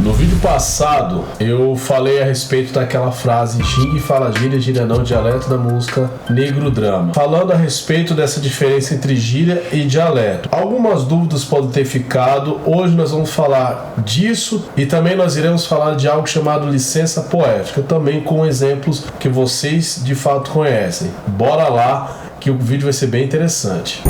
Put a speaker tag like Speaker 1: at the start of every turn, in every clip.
Speaker 1: No vídeo passado eu falei a respeito daquela frase xingue, fala gíria, gíria não, dialeto da música Negro Drama. Falando a respeito dessa diferença entre gíria e dialeto. Algumas dúvidas podem ter ficado. Hoje nós vamos falar disso e também nós iremos falar de algo chamado licença poética, também com exemplos que vocês de fato conhecem. Bora lá que o vídeo vai ser bem interessante.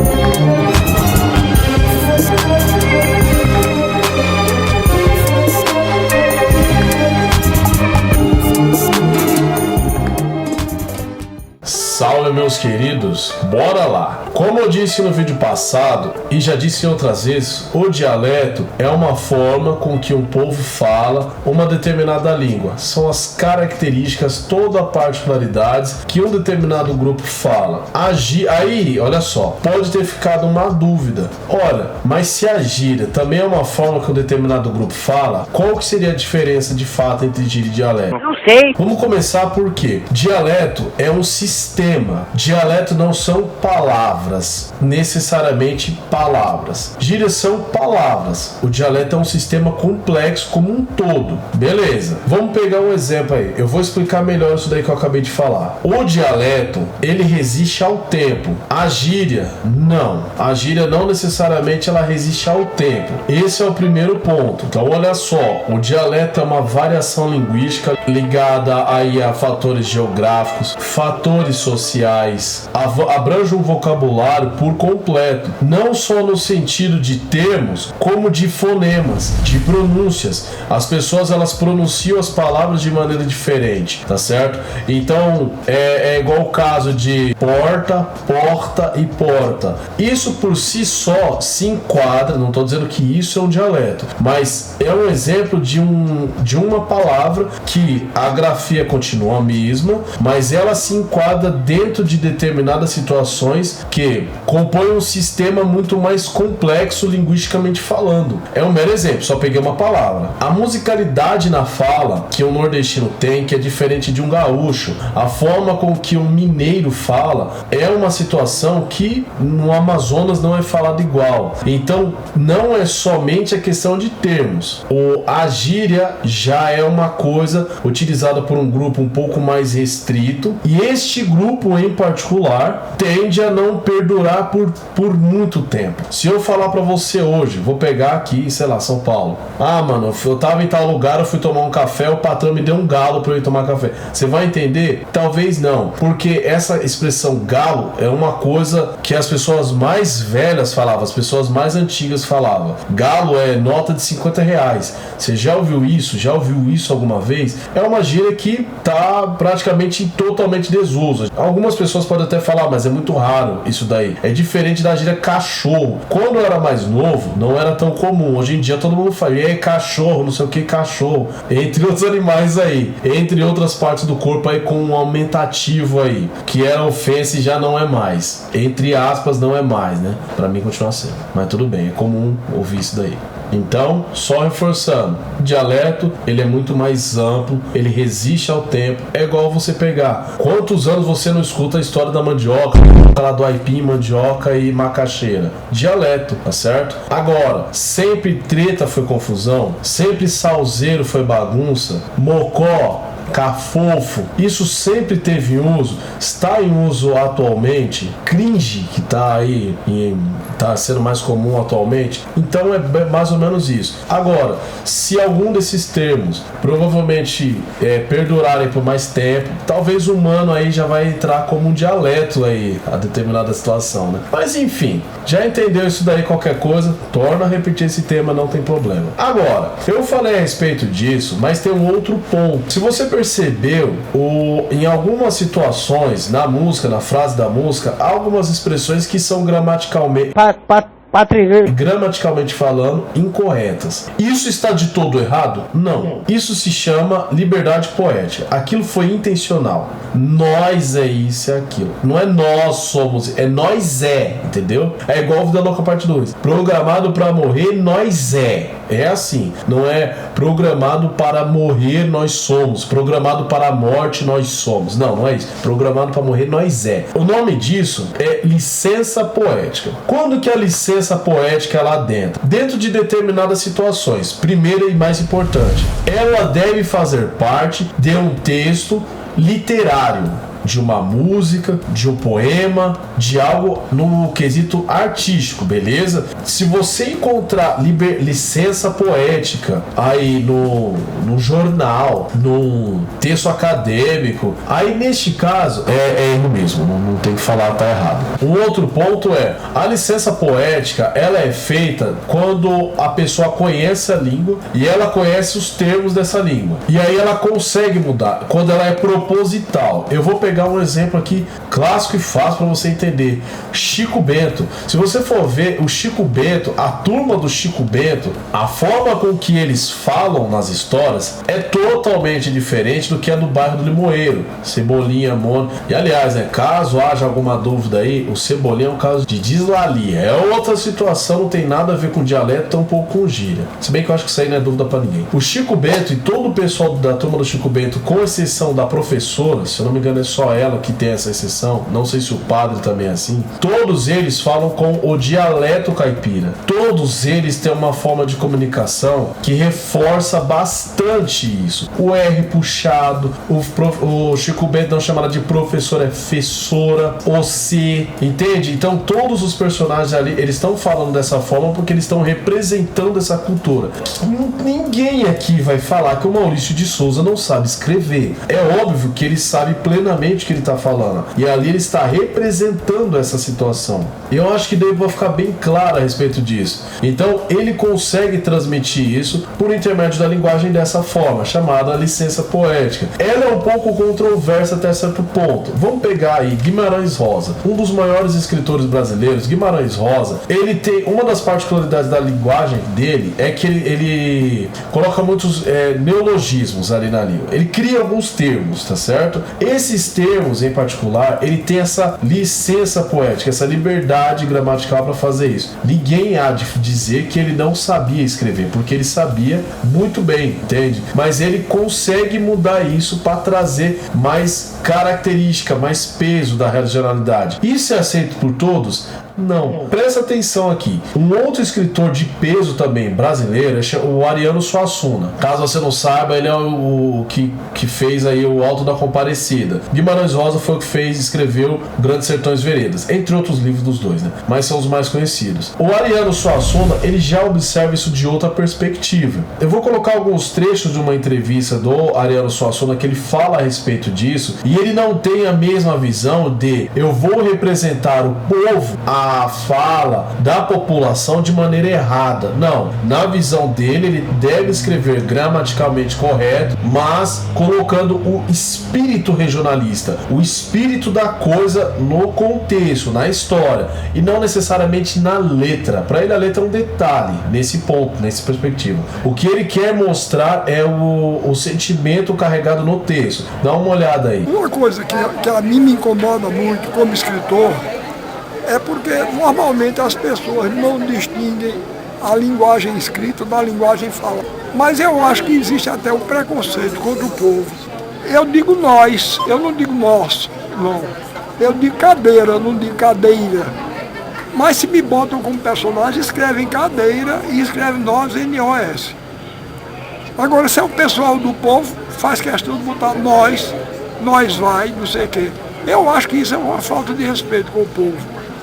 Speaker 1: Salve, meus queridos, bora lá! Como eu disse no vídeo passado e já disse em outras vezes, o dialeto é uma forma com que um povo fala uma determinada língua. São as características, toda a particularidades que um determinado grupo fala. Aí, olha só, pode ter ficado uma dúvida. Olha, mas se a gíria também é uma forma que um determinado grupo fala, qual que seria a diferença de fato entre gíria e dialeto?
Speaker 2: Não sei.
Speaker 1: Vamos começar por quê? Dialeto é um sistema. Dialeto não são palavras, necessariamente palavras. Gírias são palavras. O dialeto é um sistema complexo como um todo. Beleza. Vamos pegar um exemplo aí. Eu vou explicar melhor isso daí que eu acabei de falar. O dialeto, ele resiste ao tempo. A gíria, não. A gíria não necessariamente ela resiste ao tempo. Esse é o primeiro ponto. Então, olha só. O dialeto é uma variação linguística ligada aí a fatores geográficos, fatores sociais, abrange um vocabulário por completo, não só no sentido de termos, como de fonemas, de pronúncias. As pessoas elas pronunciam as palavras de maneira diferente, tá certo? Então é igual o caso de porta, porta e porta. Isso por si só se enquadra, não estou dizendo que isso é um dialeto, mas é um exemplo de uma palavra que a grafia continua a mesma, mas ela se enquadra dentro de determinadas situações que compõem um sistema muito mais complexo linguisticamente falando. É um mero exemplo, só peguei uma palavra. A musicalidade na fala que um nordestino tem, que é diferente de um gaúcho, a forma com que um mineiro fala, é uma situação que no Amazonas não é falado igual. Então, não é somente a questão de termos. A gíria já é uma coisa utilizada por um grupo um pouco mais restrito, e este grupo em particular tende a não perdurar por muito tempo. Se eu falar pra você hoje, vou pegar aqui, sei lá, São Paulo. Ah, mano, eu tava em tal lugar, eu fui tomar um café, o patrão me deu um galo pra eu ir tomar café. Você vai entender? Talvez não, porque essa expressão galo é uma coisa que as pessoas mais velhas falavam, as pessoas mais antigas falavam. Galo é nota de R$50. Você já ouviu isso? Já ouviu isso alguma vez? É uma gíria que tá praticamente totalmente desuso. Algumas pessoas podem até falar, mas é muito raro isso daí. É diferente da gíria cachorro. Quando eu era mais novo, não era tão comum. Hoje em dia todo mundo fala, e aí, cachorro, não sei o que, cachorro. Entre outros animais aí. Entre outras partes do corpo aí com um aumentativo aí. Que era ofensa e já não é mais. Entre aspas, não é mais, né? Pra mim continua sendo. Mas tudo bem, é comum ouvir isso daí. Então, só reforçando, dialeto, ele é muito mais amplo, ele resiste ao tempo, é igual você pegar. Quantos anos você não escuta a história da mandioca, lá do aipim, mandioca e macaxeira? Dialeto, tá certo? Agora, sempre treta foi confusão, sempre salzeiro foi bagunça, mocó, cafofo, isso sempre teve uso, está em uso atualmente, cringe, que está aí, está sendo mais comum atualmente, então é mais ou menos isso. Agora, se algum desses termos provavelmente perdurarem por mais tempo, talvez o humano aí já vai entrar como um dialeto aí, a determinada situação, né? Mas enfim, já entendeu isso daí, qualquer coisa, torna a repetir esse tema, não tem problema. Agora, eu falei a respeito disso, mas tem um outro ponto. Se você percebeu, em algumas situações, na música, na frase da música, há algumas expressões que são gramaticalmente falando, incorretas. Isso está de todo errado? Não. Isso se chama liberdade poética. Aquilo foi intencional. Nós é isso e aquilo. Não é nós somos, é nós é, entendeu? É igual Vida Louca Parte 2. Programado pra morrer, nós é. É assim, não é programado para morrer nós somos, programado para a morte nós somos. Não é isso. Programado para morrer nós é. O nome disso é licença poética. Quando que a licença poética ela adentra? Dentro de determinadas situações. Primeira e mais importante, ela deve fazer parte de um texto literário, de uma música, de um poema, de algo no quesito artístico, beleza? Se você encontrar licença poética aí no jornal, num texto acadêmico, aí neste caso é ele mesmo, não tem que falar, tá errado. Um outro ponto é, a licença poética, ela é feita quando a pessoa conhece a língua e ela conhece os termos dessa língua. E aí ela consegue mudar, quando ela é proposital. Eu vou pegar um exemplo aqui clássico e fácil para você entender. Chico Bento. Se você for ver o Chico Bento, a turma do Chico Bento, a forma com que eles falam nas histórias é totalmente diferente do que é no bairro do Limoeiro. Cebolinha, Mônica. E aliás, caso haja alguma dúvida aí, o Cebolinha é um caso de dislalia. É outra situação, não tem nada a ver com dialeto, tampouco com gíria. Se bem que eu acho que isso aí não é dúvida para ninguém. O Chico Bento e todo o pessoal da turma do Chico Bento, com exceção da professora, se eu não me engano é só ela que tem essa exceção, não sei se o padre também é assim, todos eles falam com o dialeto caipira. Todos eles têm uma forma de comunicação que reforça bastante isso. O R puxado, o Chico Bento não chama ela de professora, é fessora, o C, entende? Então todos os personagens ali, eles estão falando dessa forma porque eles estão representando essa cultura. Ninguém aqui vai falar que o Maurício de Souza não sabe escrever. É óbvio que ele sabe plenamente o que ele está falando. E ali ele está representando essa situação. Eu acho que daí vai ficar bem claro a respeito disso. Então ele consegue transmitir isso por intermédio da linguagem dessa forma, chamada licença poética. Ela é um pouco controversa até certo ponto. Vamos pegar aí Guimarães Rosa, um dos maiores escritores brasileiros. Guimarães Rosa, ele tem uma das particularidades da linguagem dele é que ele coloca muitos neologismos ali na língua. Ele cria alguns termos, tá certo? Esses termos em particular, ele tem essa licença poética, essa liberdade gramatical para fazer isso. Ninguém há de dizer que ele não sabia escrever, porque ele sabia muito bem, entende? Mas ele consegue mudar isso para trazer mais característica, mais peso da regionalidade. Isso é aceito por todos? Não. Presta atenção aqui. Um outro escritor de peso também brasileiro é o Ariano Suassuna. Caso você não saiba, ele é o que fez aí o Alto da Comparecida. Guimarães Rosa foi o que escreveu Grandes Sertões Veredas, entre outros livros dos dois, né? Mas são os mais conhecidos. O Ariano Suassuna, ele já observa isso de outra perspectiva. Eu vou colocar alguns trechos de uma entrevista do Ariano Suassuna que ele fala a respeito disso, e ele não tem a mesma visão de eu vou representar o povo, a fala da população de maneira errada. Não, na visão dele, ele deve escrever gramaticalmente correto, mas colocando o espírito regionalista, o espírito da coisa no contexto, na história, e não necessariamente na letra. Para ele a letra é um detalhe nesse ponto, nessa perspectiva. O que ele quer mostrar é o sentimento carregado no texto. Dá uma olhada aí.
Speaker 2: Uma coisa que a mim me incomoda muito como escritor é porque normalmente as pessoas não distinguem a linguagem escrita da linguagem falada. Mas eu acho que existe até um preconceito contra o povo. Eu digo nós, eu não digo nós, não. Eu digo cadeira, eu não digo cadeira. Mas se me botam como personagem, escrevem cadeira e escrevem nós, N-O-S. Agora, se é o pessoal do povo, faz questão de botar nós vai, não sei o quê. Eu acho que isso é uma falta de respeito com o povo.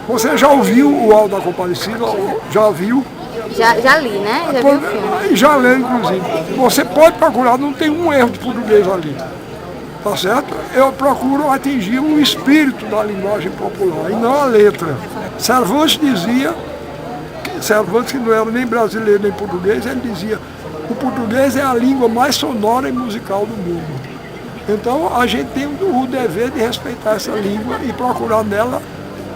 Speaker 2: Você já ouviu o Alto da Comparecida? Já viu?
Speaker 3: Já li, né? Já vi o filme.
Speaker 2: Já leu, inclusive. Você pode procurar, não tem um erro de português ali. Tá certo? Eu procuro atingir o espírito da linguagem popular e não a letra. Cervantes dizia, Cervantes que não era nem brasileiro nem português, ele dizia: o português é a língua mais sonora e musical do mundo. Então a gente tem o dever de respeitar essa língua e procurar nela,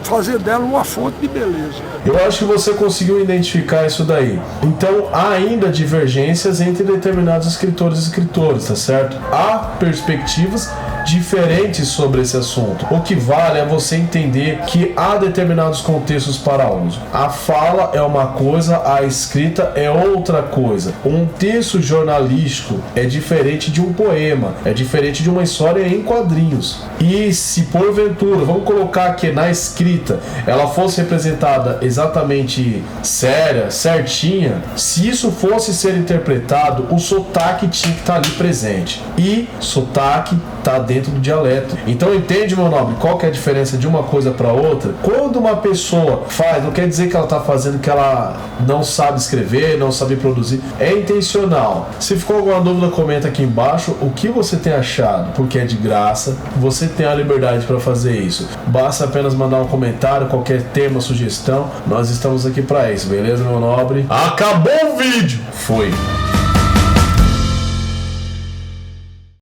Speaker 2: fazer dela uma fonte de beleza.
Speaker 1: Eu acho que você conseguiu identificar isso daí. Então há ainda divergências entre determinados escritores e escritoras, tá certo? Há perspectivas diferentes sobre esse assunto. O que vale é você entender que há determinados contextos para uso. A fala é uma coisa, a escrita é outra coisa. Um texto jornalístico é diferente de um poema, é diferente de uma história em quadrinhos. E se porventura, vamos colocar que na escrita ela fosse representada exatamente séria, certinha, se isso fosse ser interpretado, o sotaque tinha que estar ali presente. E sotaque está dentro do dialeto. Então entende, meu nobre, qual que é a diferença de uma coisa para outra? Quando uma pessoa faz, não quer dizer que ela está fazendo que ela não sabe escrever, não sabe produzir. É intencional. Se ficou alguma dúvida, comenta aqui embaixo o que você tem achado, porque é de graça. Você tem a liberdade para fazer isso. Basta apenas mandar um comentário, qualquer tema, sugestão. Nós estamos aqui para isso, beleza, meu nobre? Acabou o vídeo! Foi!